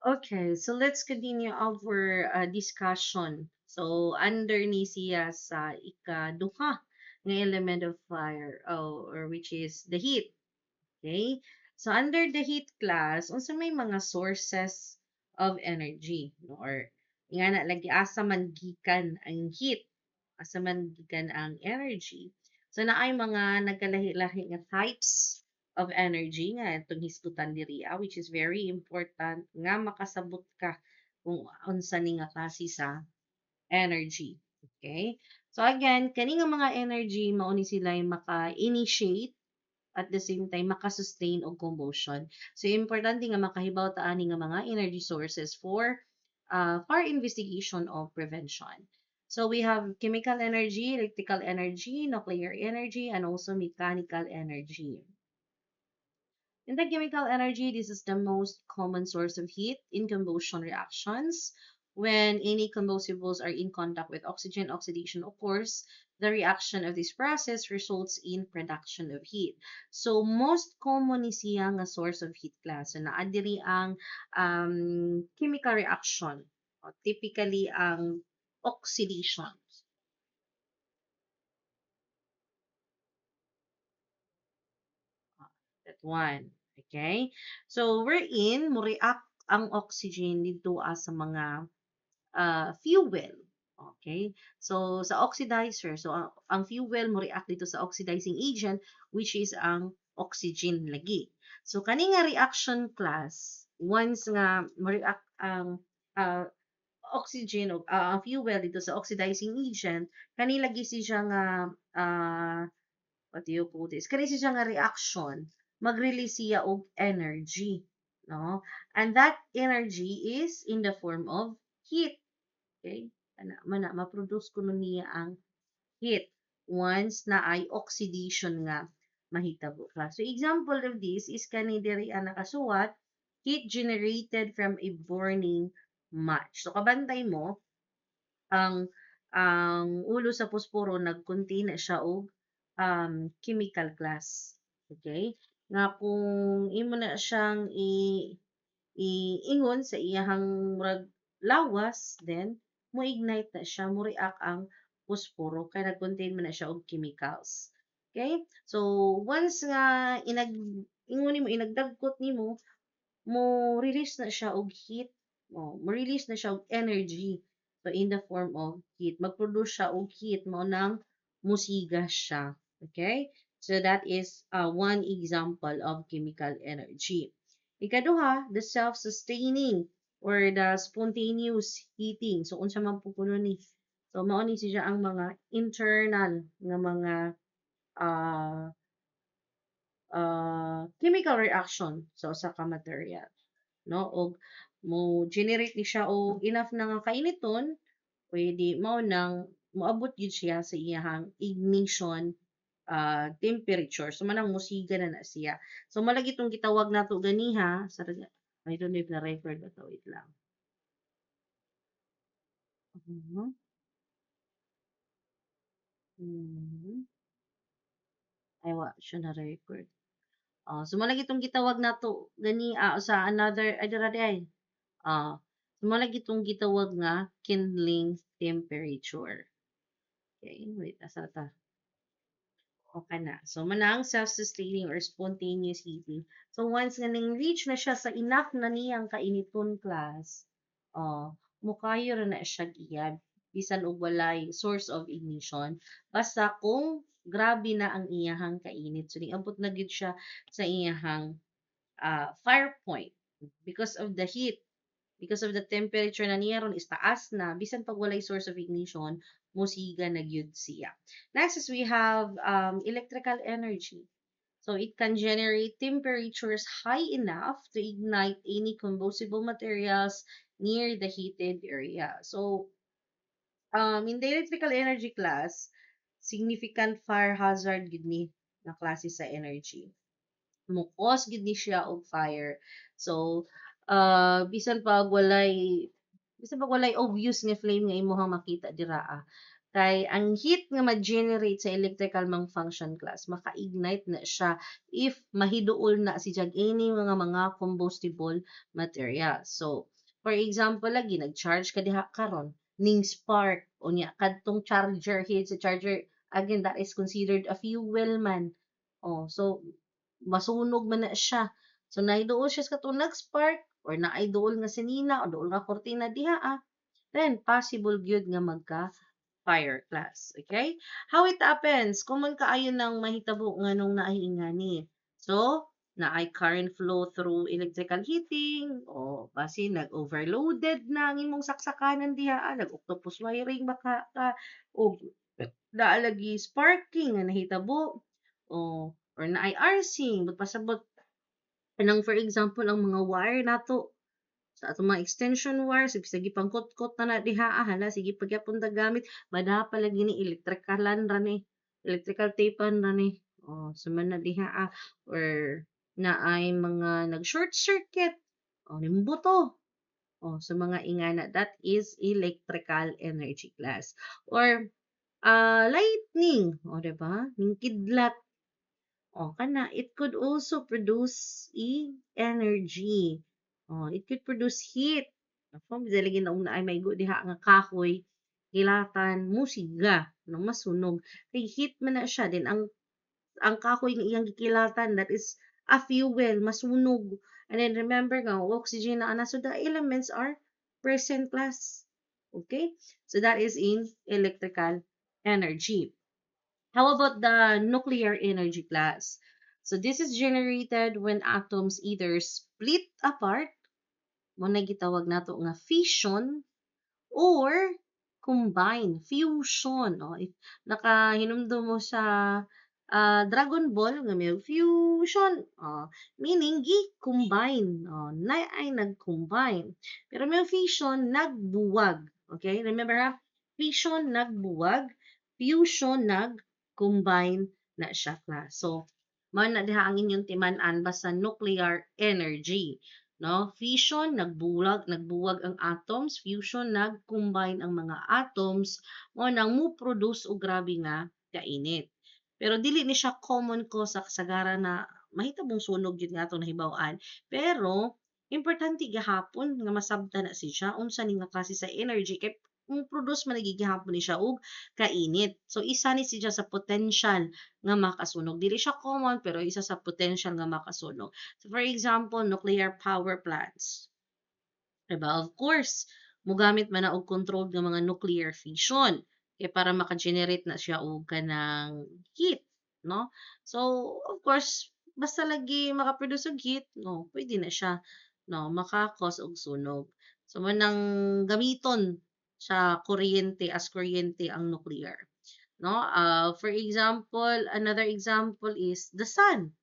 Okay, so let's continue our discussion. So, under ni siya sa ikaduha nga element of fire, or which is the heat. Okay? So, under the heat class, unsa may mga sources of energy, no? Or nga na lagi asa man gikan ang heat, asa man gikan ang energy. So, naay mga nagkalahi-lahi nga types of energy nga itong hisgutan diri, which is very important nga makasabot ka kung unsa ni nga klase sa energy. Okay? So again, kani nga mga energy mao ni sila yung maka-initiate at the same time maka-sustain og combustion. So importante nga makahibaw ta ani nga mga energy sources for investigation of prevention. So we have chemical energy, electrical energy, nuclear energy, and also mechanical energy. In the chemical energy, this is the most common source of heat in combustion reactions. When any combustibles are in contact with oxygen, oxidation occurs. The reaction of this process results in production of heat. So, most common is yang a source of heat class. So, naadiri ang chemical reaction. O, typically, ang oxidation. That one. Okay? So, wherein, mo react ang oxygen dito sa mga fuel. Okay? So, sa oxidizer, so ang fuel mo react dito sa oxidizing agent, which is ang oxygen lagi. So, kani nga reaction class, once nga mo react ang oxygen o ang fuel dito sa oxidizing agent, kani lagi siya nga uh, what do you call this? Kani siya nga reaction, mag-release siya og energy, no? And that energy is in the form of heat. Okay? Ma-produce ko nun niya ang heat once na ay oxidation nga mahitabo. So example of this is kani diri ang nakasuwat, heat generated from a burning match. So kabantay mo ang ulo sa posporo nag-contain na siya og chemical class. Okay? Nga kung imo na siyang iingon sa iyahang murag lawas, then mo ignite na siya, mo react ang posporo kay nag-contain man na siya og chemicals. Okay? So once nga ingon nimo inagdagkot nimo, mo release na siya og heat, mo release na siya og energy. So in the form of heat, mag-produce siya og heat mo nang musiga siya. Okay? So that is one example of chemical energy. Ikaduha, the self-sustaining or the spontaneous heating. So unsa man po kuno ni? So mao ni siya ang mga internal nga mga uh, chemical reaction sa usa ka material, no? Og mo generate ni siya og enough na nga kainiton, pwede mao nang moabot gyud siya sa iyahang ignition temperature. So manang musiga na na siya. So malagi itong gitawag nato ganiha sa I don't know if na record ba to, wait lang. Mhm. Mhm. Ay wa siya na record. So malagi itong gitawag nato gani sa another ay dira di ay. Ah, Mao itong gitawag nga kindling temperature. Okay, wait, asa ta? Okay na. So, manang self-sustaining or spontaneous heating. So, once nga reach na siya sa enough na niyang kainiton class, mukayo ra na siya giyab bisan og walay source of ignition basta kung grabe na ang iyahang kainit. So, niabot na gid siya sa iyahang fire point because of the heat, because of the temperature na niya ron is taas na, bisan pag walay source of ignition, musiga na gyud siya. Next is we have electrical energy. So it can generate temperatures high enough to ignite any combustible materials near the heated area. So in the electrical energy class, significant fire hazard gid ni na klase sa energy. Mukos gid ni siya og fire. So bisan pag walay obvious nga flame nga imong makita dira Kay ang heat nga ma-generate sa electrical malfunction class, maka-ignite na siya if mahiduol na si jag any mga combustible material. So, for example lagi nag-charge ka diha karon ning spark unya kadtong charger heat sa charger, again that is considered a fuel man. Oh, so masunog man na siya. So nahiduol siya sa katong nag-spark or naay duol nga sinina o duol nga kurtina diha then possible gyud nga magka fire class. Okay? How it happens? Kung man kaayo nang mahitabo nga nung naahingani. So, naay current flow through electrical heating o basi nag-overloaded na ang imong saksakanan diha, nag-octopus wiring baka ka o naa lagi sparking nga nahitabo o or naay arcing pasabot kanang for example ang mga wire nato sa atong mga extension wires, sige pangkot-kot na na diha, hala, sige pagyapon ta gamit, mada pala gini electricalan ra ni, electrical tapean ra ni. Oh, suman na diha or na ay mga nag-short circuit, oh, nimbuto. Oh, sa mga ingana, that is electrical energy class. Or lightning, o, diba? Ning kidlat, oh, kana, it could also produce energy. Oh, it could produce heat. Ako, lagi na una ay may diha nga kahoy, hilatan, musiga, no, masunog. Kay heat man na siya. Then, ang kahoy nga iyang gikilatan, that is a fuel, masunog. And then, remember nga, oxygen na ana. So, the elements are present class. Okay? So, that is in electrical energy. How about the nuclear energy class? So this is generated when atoms either split apart, mo na gitawag nato nga fission, or combine, fusion. O, if nakahinumdum mo sa Dragon Ball, nga may fusion. Meaning, gi-combine. Na ay nag-combine. Pero may fission, nagbuwag. Okay? Remember ha? Fission, nagbuwag. Fusion, nag-combine na siya class. So, man na diha ang inyong timan-an basta nuclear energy. No? Fission, nagbuwag ang atoms. Fusion, nag-combine ang mga atoms. Mo nang mo produce og grabe nga kainit. Pero dili ni siya common ko sa kasagaran na mahitabong sunog yun nga itong nahibawan. Pero, importante gihapon nga masabta na siya unsa ni nga klase sa energy kay kung produce man nagigihapon ni siya og kainit. So isa ni siya sa potential nga makasunog. Dili siya common pero isa sa potential nga makasunog. So for example, nuclear power plants. Diba? Of course, mogamit man na og controlled nga mga nuclear fission kay para maka-generate na siya og kanang heat, no? So, of course, basta lagi maka-produce og heat, no, pwede na siya, no, maka-cause og sunog. So, manang gamiton sa kuryente as kuryente ang nuclear, no? For example, another example is the sun,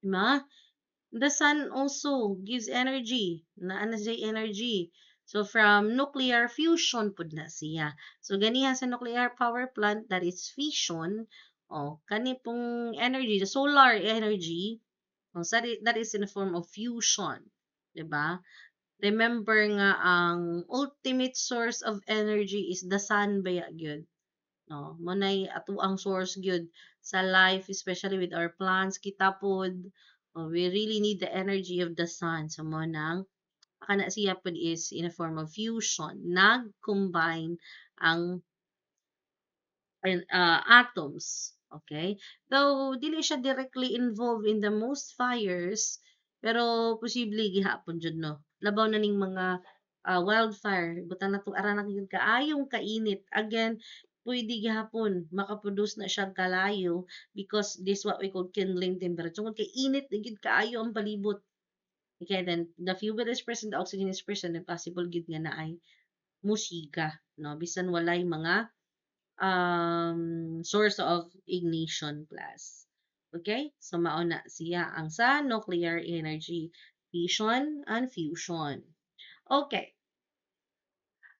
diba? The sun also gives energy, naa na siya energy. So from nuclear fusion pud na siya. So ganiha sa nuclear power plant that is fission, kani pong energy, the solar energy, so that is in the form of fusion, 'di ba? Remember nga ang ultimate source of energy is the sun baya gyud. No, mo nay ato ang source gyud sa life especially with our plants kita pod. We really need the energy of the sun. So mo nang kana siya pod is in a form of fusion. Nag-combine ang atoms. Okay? Though dili siya directly involved in the most fires, pero posible gihapon jud no. Labaw na ning mga wildfire, butang nato ara na gyud kaayong kainit. Again, pwede gihapon makaproduce na siya kalayo because this what we call kindling temperature. Kung kay init na gyud kaayo ang palibot. Okay, then the fuel is present, the oxygen is present, and possible gyud nga na ay musika, no? Bisan walay mga source of ignition class. Okay? So, mauna siya ang sa nuclear energy, fission and fusion. Okay.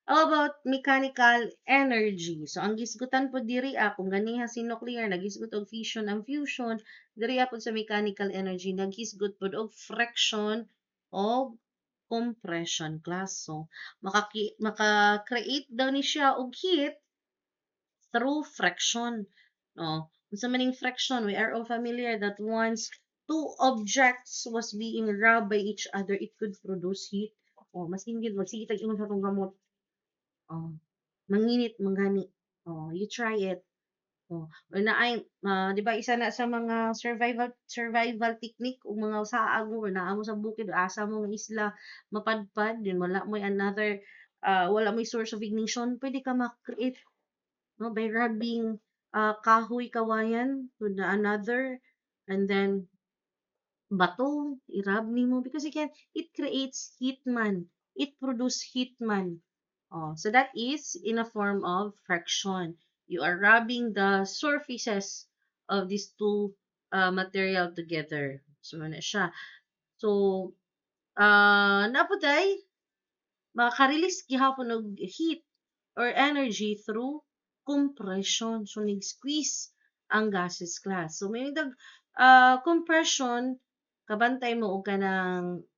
How about mechanical energy? So, ang gisgutan po diri kung ganiha si nuclear, nagisgot og fission and fusion, diri po sa mechanical energy, nagisgot po og friction o compression class. So, maka-create daw ni siya og heat through friction. No, unsa maning friction, we are all familiar that once two objects was being rubbed by each other, it could produce heat. Oh, mas ingid magsitag ingon sa tong gamot. Oh, manginit manggani. Oh, you try it. Oh, o naay 'di ba isa na sa mga survival technique o mga saag mo or naa mo sa bukid asa mo nga isla mapadpad then wala mo'y another wala mo'y source of ignition, pwede ka ma-create no by rubbing kahoy kawayan to the another and then bato i-rub nimo because again it creates heat man, it produce heat man. Oh, so that is in a form of friction. You are rubbing the surfaces of these two material together. So, ano siya. So, napuday, maka-release gihapon og heat or energy through compression. So, nag-squeeze ang gases class. So, may dag compression, kabantay mo og kanang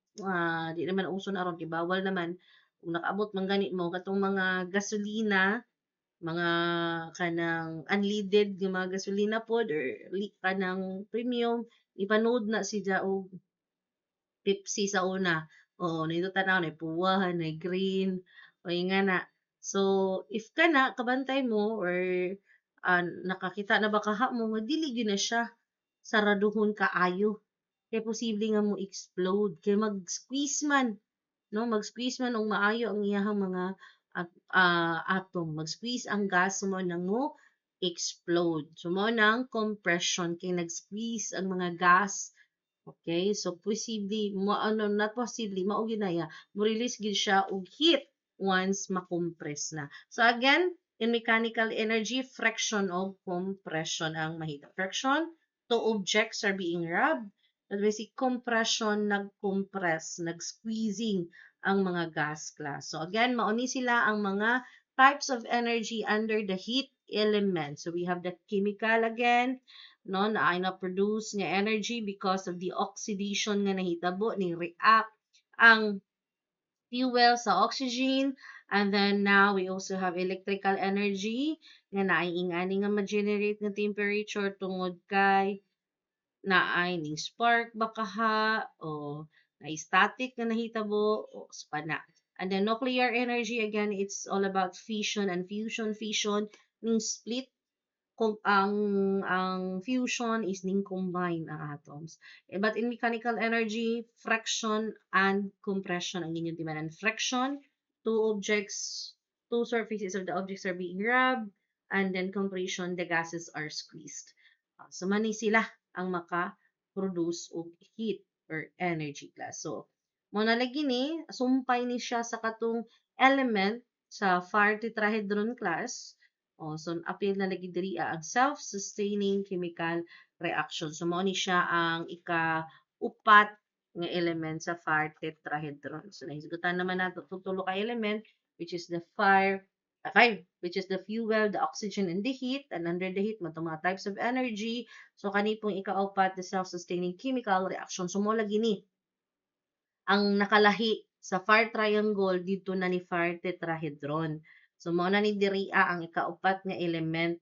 di naman uso na ron, bawal naman kung nakaabot man gani mo katong mga gasolina, mga kanang unleaded nga mga gasolina pod or kanang premium, ipanood na siya og Pepsi sa una. Oo, nindot tanaw na puwahan, na green, o nga na. So, if kana kabantay mo or nakakita na ba kaha mo nga dili gyud na siya saraduhon kaayo. Kay posible nga mo explode kay mag-squeeze man no mag-squeeze man og maayo ang iyahang mga atom, mag-squeeze ang gas mo nang mo explode. So mo nang compression kay nag-squeeze ang mga gas. Okay, so posible mo ano not posible mao ginaya mo release gid siya og heat once makompress na. So again, in mechanical energy, friction o compression ang mahita. Friction, two objects are being rubbed. At basic compression, nag-compress, nag-squeezing ang mga gas class. So again, mauni sila ang mga types of energy under the heat element. So we have the chemical again, no, na ay na-produce nga energy because of the oxidation nga nahitabo ni react ang fuel sa oxygen. And then now we also have electrical energy nga naay nga ma-generate nga temperature tungod kay naay ning spark bakaha o naay static nga nahitabo o spana. And then nuclear energy again, it's all about fission and fusion. Fission ning split kung ang fusion is ning combine ang atoms. But in mechanical energy, friction and compression ang inyong timanan. Friction, two surfaces of the objects are being rubbed, and then compression, the gases are squeezed. So mani sila ang maka-produce og heat or energy class. So, mo na lagi ni, sumpay ni siya sa katong element sa fire tetrahedron class. Oh, so appeal na lagi diri ang self-sustaining chemical reaction. So mao ni siya ang ika-upat nga element sa fire tetrahedron. So nahisgutan naman nato tutulo ka element which is the five, which is the fuel, the oxygen, and the heat. And under the heat, mga types of energy. So kani pong ika-upat, the self-sustaining chemical reaction. So mo lagi ni ang nakalahi sa fire triangle dito na ni fire tetrahedron. So mao na ni diria ang ikaupat nga element.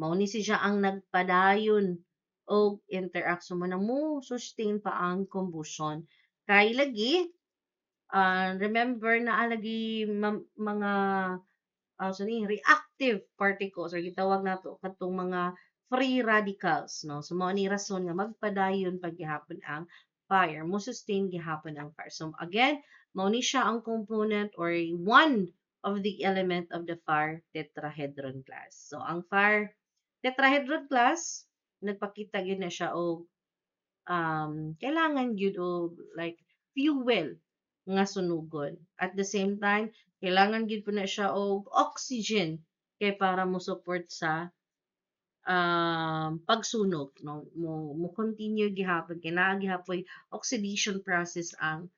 Mao ni siya ang nagpadayon og interaction mo na mo sustain pa ang combustion. Kay lagi remember na lagi mga reactive particles or gitawag nato katong mga free radicals no. So mao ni rason nga magpadayon paghihapon ang fire, mo sustain gihapon ang fire. So again, mao ni siya ang component or one of the element of the fire tetrahedron class. So ang fire tetrahedron class nagpakita gyud na siya og kailangan gyud og like fuel nga sunugon. At the same time, kailangan gyud po na siya og oxygen kay para mo support sa pagsunog no mo continue gihapon kay naa gihapoy oxidation process ang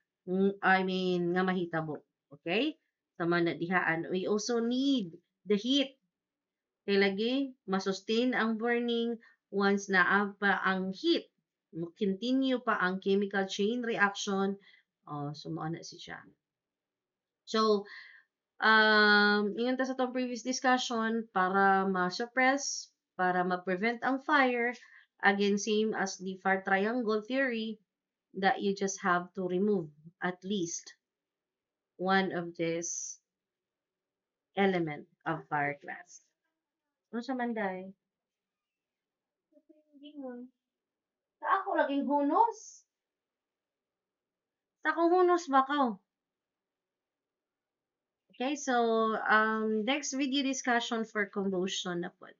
I mean nga mahitabo. Okay? Sama na dihaan. We also need the heat kay lagi ma-sustain ang burning once naa pa ang heat. Continue pa ang chemical chain reaction. So, mao na siya. So, Ingon ta sa tong previous discussion para ma-suppress, para ma-prevent ang fire, again same as the fire triangle theory, that you just have to remove at least one of this element of fire class. Ano sa manday? Gingon. Sa ako laging hunos. Sa akong hunos ba ka? Okay, so next video discussion for combustion na po.